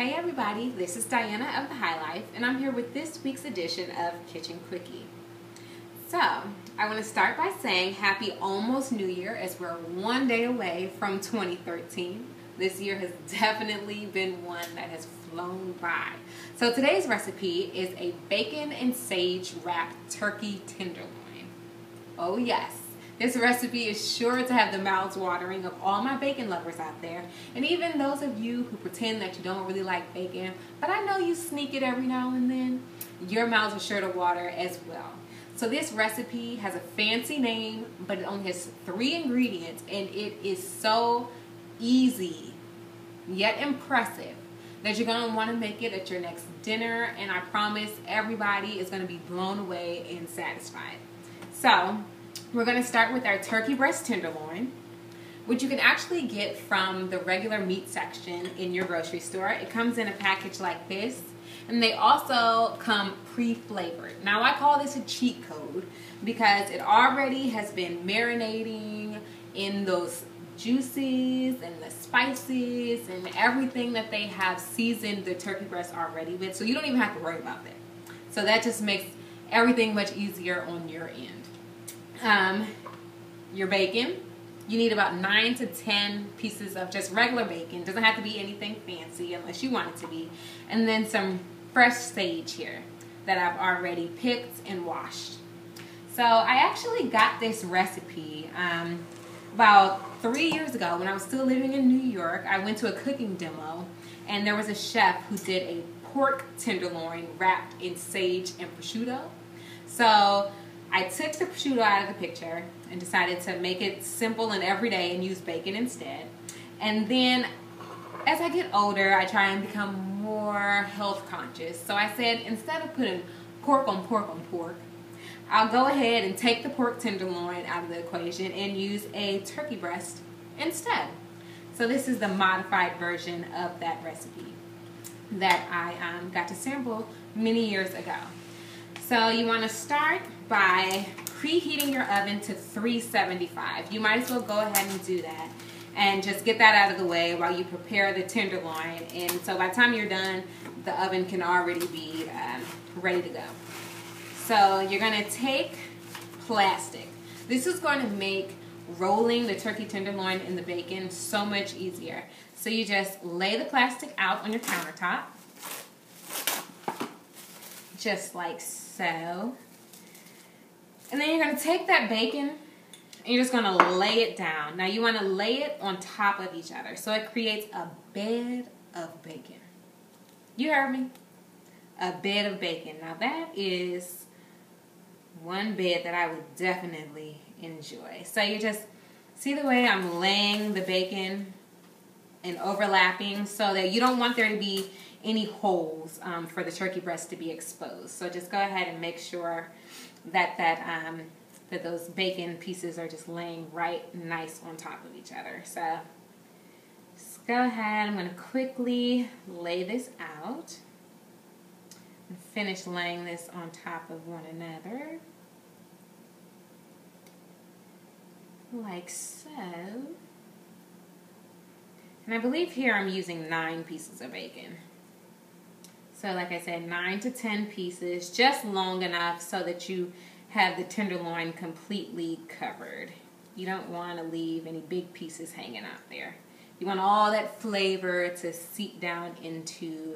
Hey everybody, this is Dyanna of The High Life, and I'm here with this week's edition of Kitchen Quickie. So, I want to start by saying happy almost New Year as we're one day away from 2013. This year has definitely been one that has flown by. So today's recipe is a bacon and sage wrapped turkey tenderloin. Oh yes. This recipe is sure to have the mouths watering of all my bacon lovers out there, and even those of you who pretend that you don't really like bacon, but I know you sneak it every now and then, your mouths are sure to water as well. So this recipe has a fancy name, but it only has 3 ingredients, and it is so easy, yet impressive, that you're going to want to make it at your next dinner, and I promise everybody is going to be blown away and satisfied. So, we're going to start with our turkey breast tenderloin, which you can actually get from the regular meat section in your grocery store. It comes in a package like this, and they also come pre-flavored. Now I call this a cheat code because it already has been marinating in those juices and the spices and everything that they have seasoned the turkey breast already with, so you don't even have to worry about that. So that just makes everything much easier on your end. Your bacon, you need about 9 to 10 pieces of just regular bacon. Doesn't have to be anything fancy unless you want it to be. And then some fresh sage here that I've already picked and washed. So I actually got this recipe about 3 years ago when I was still living in New York. I went to a cooking demo and there was a chef who did a pork tenderloin wrapped in sage and prosciutto. So I took the prosciutto out of the picture and decided to make it simple and everyday and use bacon instead. And then as I get older, I try and become more health conscious. So I said, instead of putting pork on pork on pork, I'll go ahead and take the pork tenderloin out of the equation and use a turkey breast instead. So this is the modified version of that recipe that I got to sample many years ago. So you want to start by preheating your oven to 375. You might as well go ahead and do that and just get that out of the way while you prepare the tenderloin. And so by the time you're done, the oven can already be ready to go. So you're going to take plastic. This is going to make rolling the turkey tenderloin in the bacon so much easier. So you just lay the plastic out on your countertop, just like so. And then you're going to take that bacon and you're just going to lay it down. Now you want to lay it on top of each other so it creates a bed of bacon. You heard me? A bed of bacon. Now that is one bed that I would definitely enjoy. So you just see the way I'm laying the bacon and overlapping so that you don't want there to be any holes for the turkey breast to be exposed. So just go ahead and make sure that that those bacon pieces are just laying right nice on top of each other. So just go ahead. I'm going to quickly lay this out and finish laying this on top of one another, like so. And I believe here I'm using 9 pieces of bacon. So like I said, 9 to 10 pieces, just long enough so that you have the tenderloin completely covered. You don't want to leave any big pieces hanging out there. You want all that flavor to seep down into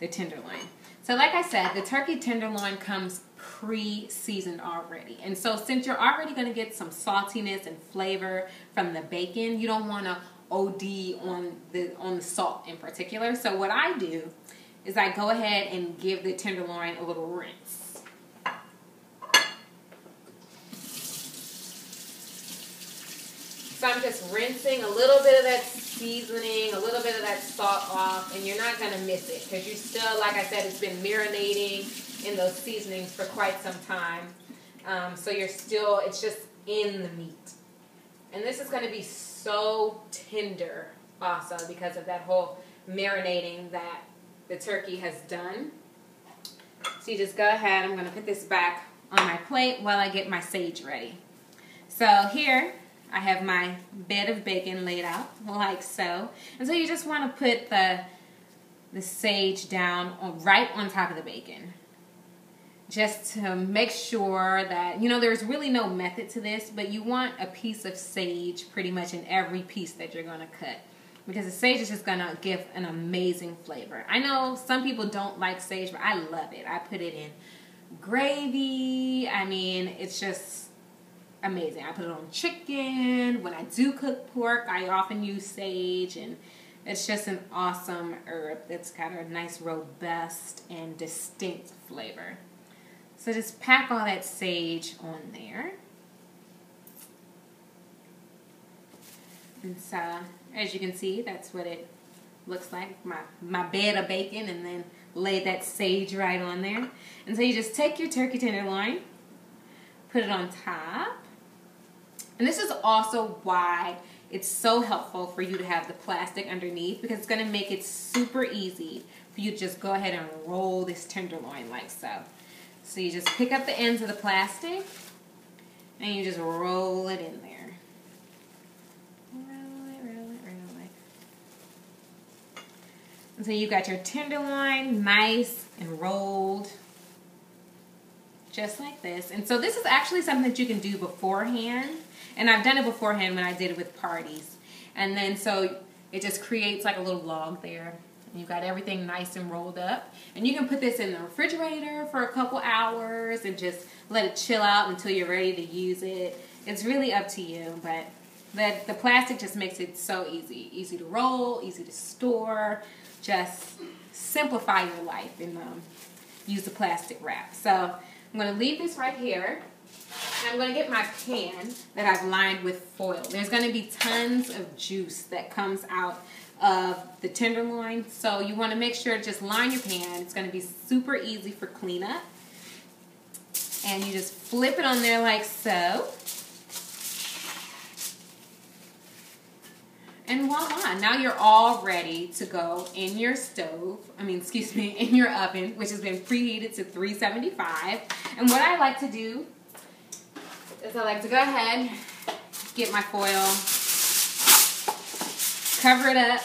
the tenderloin. So like I said, the turkey tenderloin comes pre-seasoned already. And so since you're already going to get some saltiness and flavor from the bacon, you don't want to OD on the salt in particular. So what I do is I go ahead and give the tenderloin a little rinse. So I'm just rinsing a little bit of that seasoning, a little bit of that salt off, and you're not going to miss it because you still, like I said, it's been marinating in those seasonings for quite some time. So you're still, it's just in the meat. And this is going to be so tender also because of that whole marinating that the turkey has done. So you just go ahead. I'm going to put this back on my plate while I get my sage ready. So here I have my bed of bacon laid out like so. And so you just want to put the the sage down right on top of the bacon. Just to make sure that, you know, there's really no method to this, but you want a piece of sage pretty much in every piece that you're going to cut. Because the sage is just going to give an amazing flavor. I know some people don't like sage, but I love it. I put it in gravy. I mean, it's just amazing. I put it on chicken. When I do cook pork, I often use sage, and it's just an awesome herb that's got a nice, robust, and distinct flavor. So just pack all that sage on there. And so, as you can see, that's what it looks like. My bed of bacon, and then lay that sage right on there. And so you just take your turkey tenderloin, put it on top. And this is also why it's so helpful for you to have the plastic underneath, because it's going to make it super easy for you to just go ahead and roll this tenderloin like so. So you just pick up the ends of the plastic and you just roll it in there. Roll it, roll it, roll it. And so you got your tenderloin nice and rolled just like this. And so this is actually something that you can do beforehand. And I've done it beforehand when I did it with parties. And then so it just creates like a little log there. And you've got everything nice and rolled up. And you can put this in the refrigerator for a couple hours and just let it chill out until you're ready to use it. It's really up to you, but the plastic just makes it so easy. Easy to roll, easy to store. Just simplify your life and use the plastic wrap. So I'm going to leave this right here. And I'm going to get my pan that I've lined with foil. There's going to be tons of juice that comes out of the tenderloin. So you want to make sure to just line your pan. It's going to be super easy for cleanup. And you just flip it on there like so. And voila, now you're all ready to go in your in your oven, which has been preheated to 375. And what I like to do is I like to go ahead, get my foil, cover it up,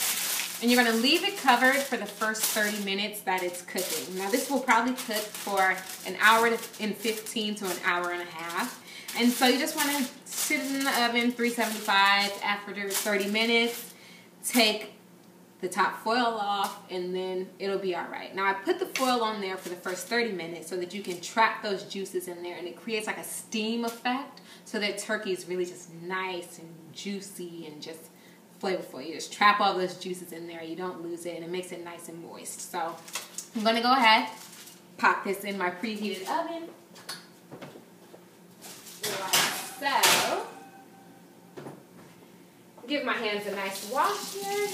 and you're going to leave it covered for the first 30 minutes that it's cooking. Now this will probably cook for an hour and 15 to an hour and a half. And so you just want to sit it in the oven, 375. After 30 minutes, take the top foil off, and then it'll be all right. Now I put the foil on there for the first 30 minutes so that you can trap those juices in there, and it creates like a steam effect so that turkey is really just nice and juicy and just flavorful. You just trap all those juices in there, you don't lose it, and it makes it nice and moist. So I'm going to go ahead, pop this in my preheated oven like so. Give my hands a nice wash here.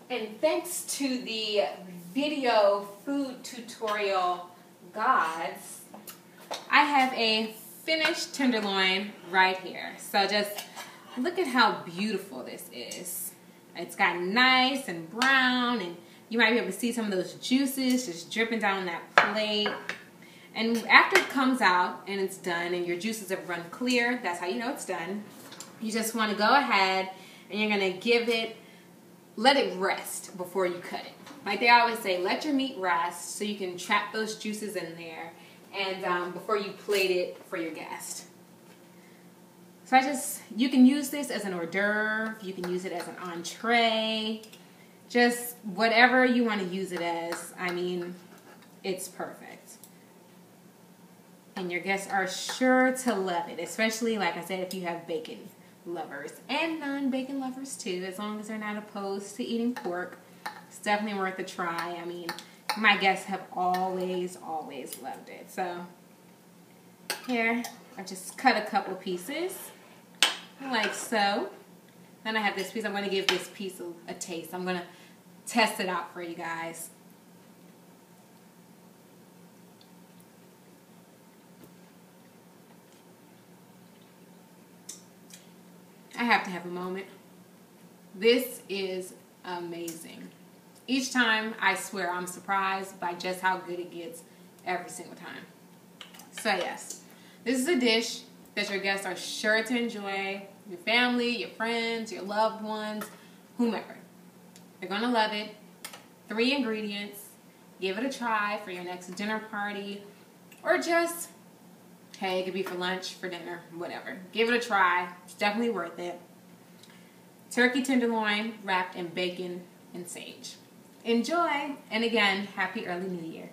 And thanks to the video food tutorial gods, I have a finished tenderloin right here. So just look at how beautiful this is. It's got nice and brown, and you might be able to see some of those juices just dripping down that plate. And after it comes out and it's done and your juices have run clear, that's how you know it's done. You just want to go ahead and you're going to let it rest before you cut it. Like they always say, let your meat rest so you can trap those juices in there and before you plate it for your guest. So you can use this as an hors d'oeuvre, you can use it as an entree, just whatever you want to use it as. I mean, it's perfect. And your guests are sure to love it, especially, like I said, if you have bacon lovers and non-bacon lovers too, as long as they're not opposed to eating pork. It's definitely worth a try. I mean, my guests have always loved it. So here, I just cut a couple pieces like so. Then I have this piece. I'm going to give this piece a taste. I'm going to test it out for you guys. I have to have a moment. This is amazing. Each time, I swear, I'm surprised by just how good it gets every single time. So yes, this is a dish that your guests are sure to enjoy. Your family, your friends, your loved ones, whomever. They're going to love it. 3 ingredients. Give it a try for your next dinner party. Or just, hey, it could be for lunch, for dinner, whatever. Give it a try. It's definitely worth it. Turkey tenderloin wrapped in bacon and sage. Enjoy, and again, happy early New Year.